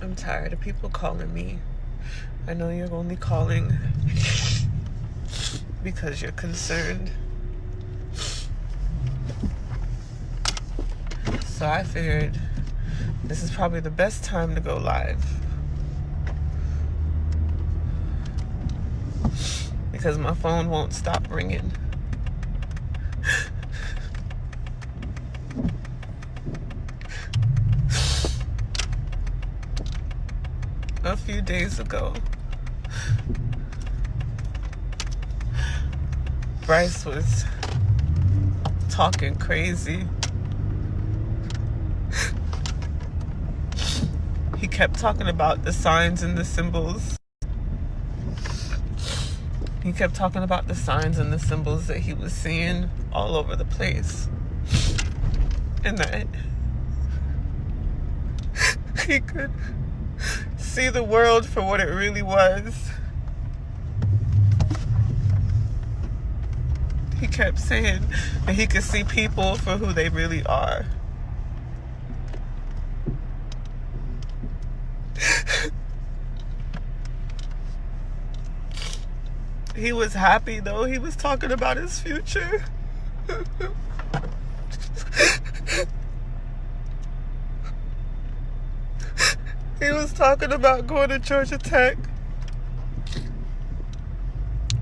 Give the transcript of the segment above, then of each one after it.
I'm tired of people calling me. I know you're only calling because you're concerned. So I figured this is probably the best time to go live. Because my phone won't stop ringing. A few days ago, Bryce was talking crazy. He kept talking about the signs and the symbols. He kept talking about the signs and the symbols that he was seeing all over the place. And that he could see the world for what it really was. He kept saying that he could see people for who they really are. He was happy though. He was talking about his future. He was talking about going to Georgia Tech.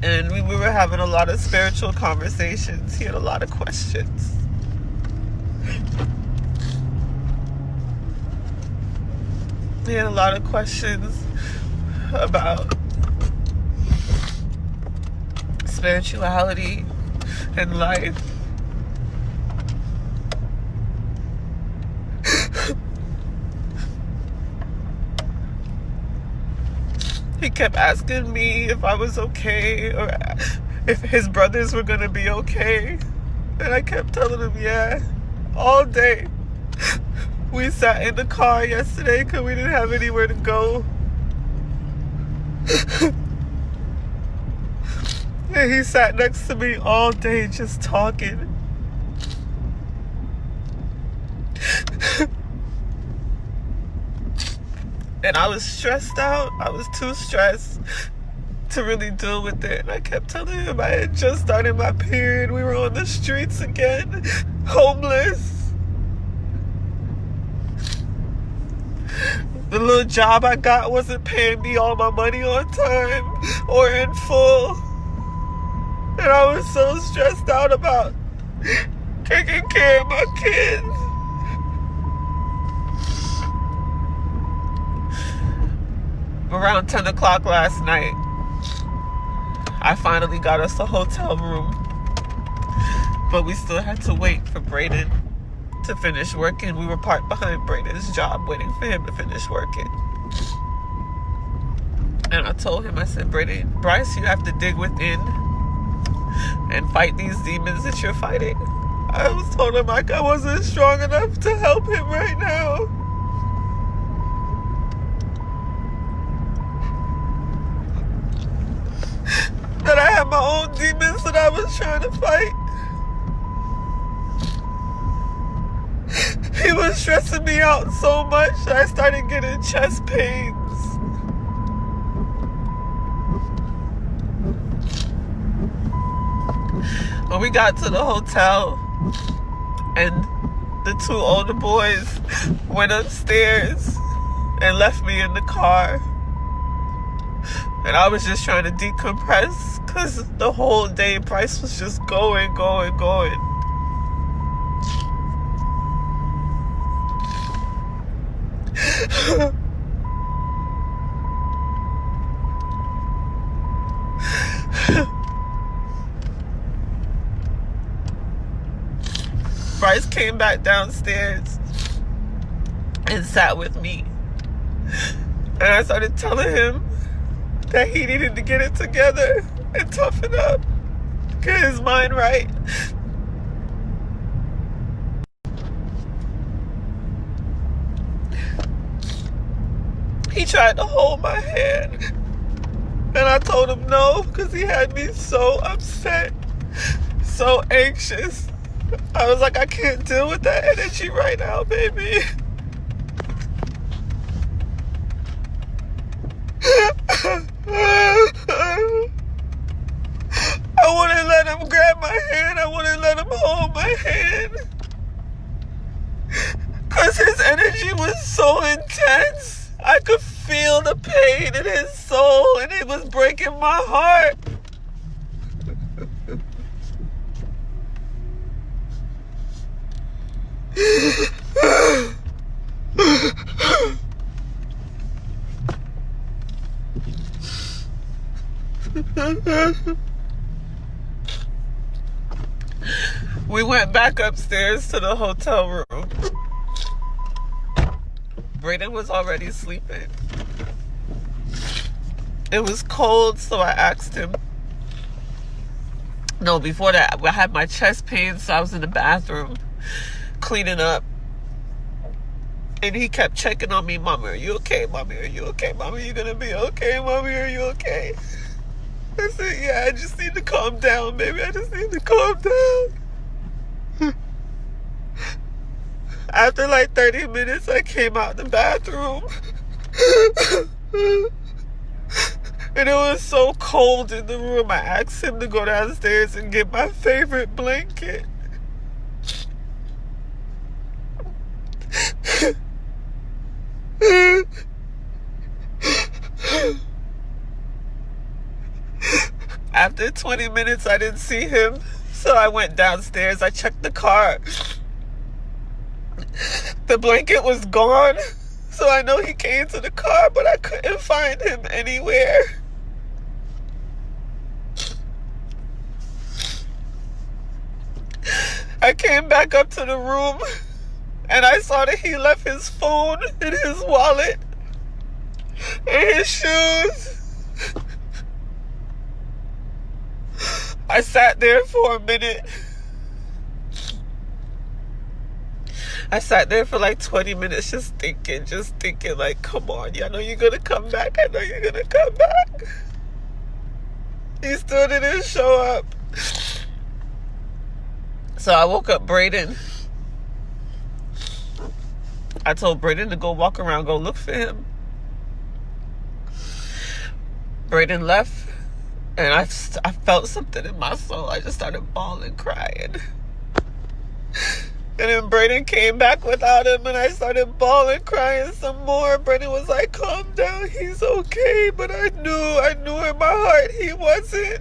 And we were having a lot of spiritual conversations. He had a lot of questions. He had a lot of questions about spirituality and life. He kept asking me if I was okay or if his brothers were gonna be okay. And I kept telling him, yeah, all day. We sat in the car yesterday because we didn't have anywhere to go. And he sat next to me all day just talking. And I was stressed out. I was too stressed to really deal with it. And I kept telling him I had just started my period. We were on the streets again, homeless. The little job I got wasn't paying me all my money on time or in full. And I was so stressed out about taking care of my kids. Around 10 o'clock last night, I finally got us a hotel room. But we still had to wait for Brayden to finish working. We were parked behind Brayden's job waiting for him to finish working. And I told him, I said, Brayden, Bryce, you have to dig within and fight these demons that you're fighting. I was told him like I wasn't strong enough to help him right now. That I had my own demons that I was trying to fight. He was stressing me out so much that I started getting chest pains. When we got to the hotel and the two older boys went upstairs and left me in the car. And I was just trying to decompress because the whole day Bryce was just going. Bryce came back downstairs and sat with me. And I started telling him that he needed to get it together and toughen up, get his mind right. He tried to hold my hand, and I told him no, because he had me so upset, so anxious. I was like, I can't deal with that energy right now, baby. so intense. I could feel the pain in his soul, and it was breaking my heart. We went back upstairs to the hotel room. Brayden was already sleeping. It was cold, so I asked him. No, before that, I had my chest pain, so I was in the bathroom cleaning up. And he kept checking on me. Mommy, are you okay? Mommy, are you okay? Mommy, you gonna be okay? Mommy, are you okay? I said, yeah, I just need to calm down, baby. I just need to calm down. After like 30 minutes, I came out the bathroom. And it was so cold in the room. I asked him to go downstairs and get my favorite blanket. After 20 minutes, I didn't see him, so I went downstairs. I checked the car. The blanket was gone, so I know he came to the car, but I couldn't find him anywhere. I came back up to the room, and I saw that he left his phone and his wallet and his shoes. I sat there for a minute. I sat there for like 20 minutes just thinking like, come on, I know you're gonna come back. I know you're gonna come back. He still didn't show up. So I woke up Brayden. I told Brayden to go walk around, go look for him. Brayden left, and I felt something in my soul. I just started bawling, crying. And then Brayden came back without him, and I started bawling, crying some more. Brayden was like, calm down, he's okay. But I knew in my heart he wasn't.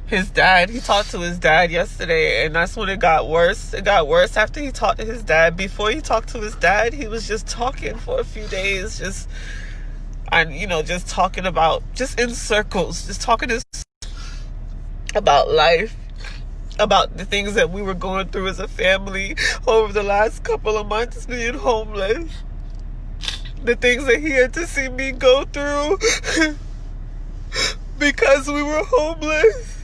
His dad, he talked to his dad yesterday, and that's when it got worse. It got worse after he talked to his dad. Before he talked to his dad, he was just talking for a few days, just talking about, just in circles, just talking about life, about the things that we were going through as a family over the last couple of months being homeless, the things that he had to see me go through because we were homeless.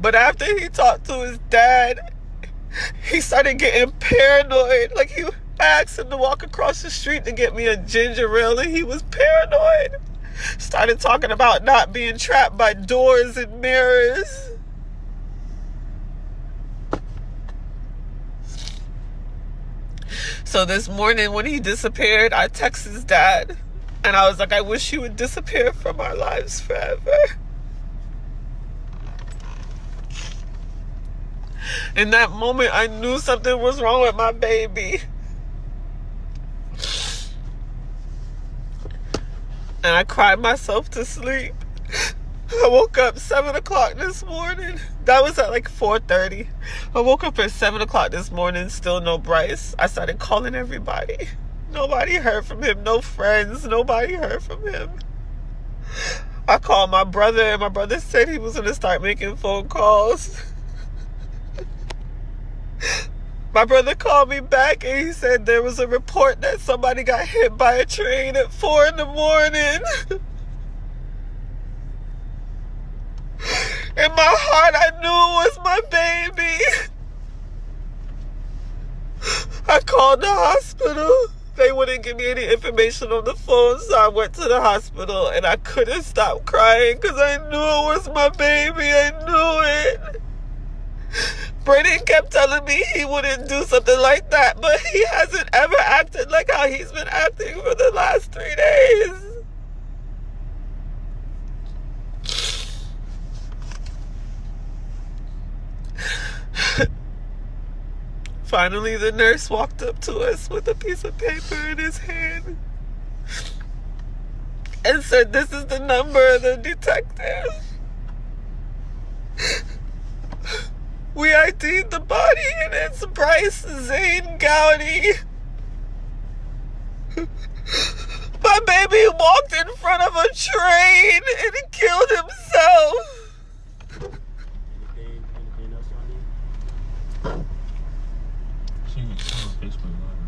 But after he talked to his dad, he started getting paranoid. Like, I asked him to walk across the street to get me a ginger ale, and he was paranoid. Started talking about not being trapped by doors and mirrors. So this morning when he disappeared, I texted his dad, and I was like, I wish you would disappear from our lives forever. In that moment, I knew something was wrong with my baby. And I cried myself to sleep. I woke up 7 o'clock this morning. That was at like 4:30. I woke up at 7 o'clock this morning, still no Bryce. I started calling everybody. Nobody heard from him. No friends. Nobody heard from him. I called my brother, and my brother said he was going to start making phone calls. My brother called me back, and he said there was a report that somebody got hit by a train at 4 in the morning. In my heart, I knew it was my baby. I called the hospital. They wouldn't give me any information on the phone, so I went to the hospital, and I couldn't stop crying because I knew it was my baby. I knew it. Brayden kept telling me he wouldn't do something like that, but he hasn't ever acted like how he's been acting for the last 3 days. Finally, the nurse walked up to us with a piece of paper in his hand and said, "This is the number of the detective." We ID'd the body and it's Bryce Gowdy. My baby walked in front of a train and killed himself. Anything else on you? She was on Facebook Live.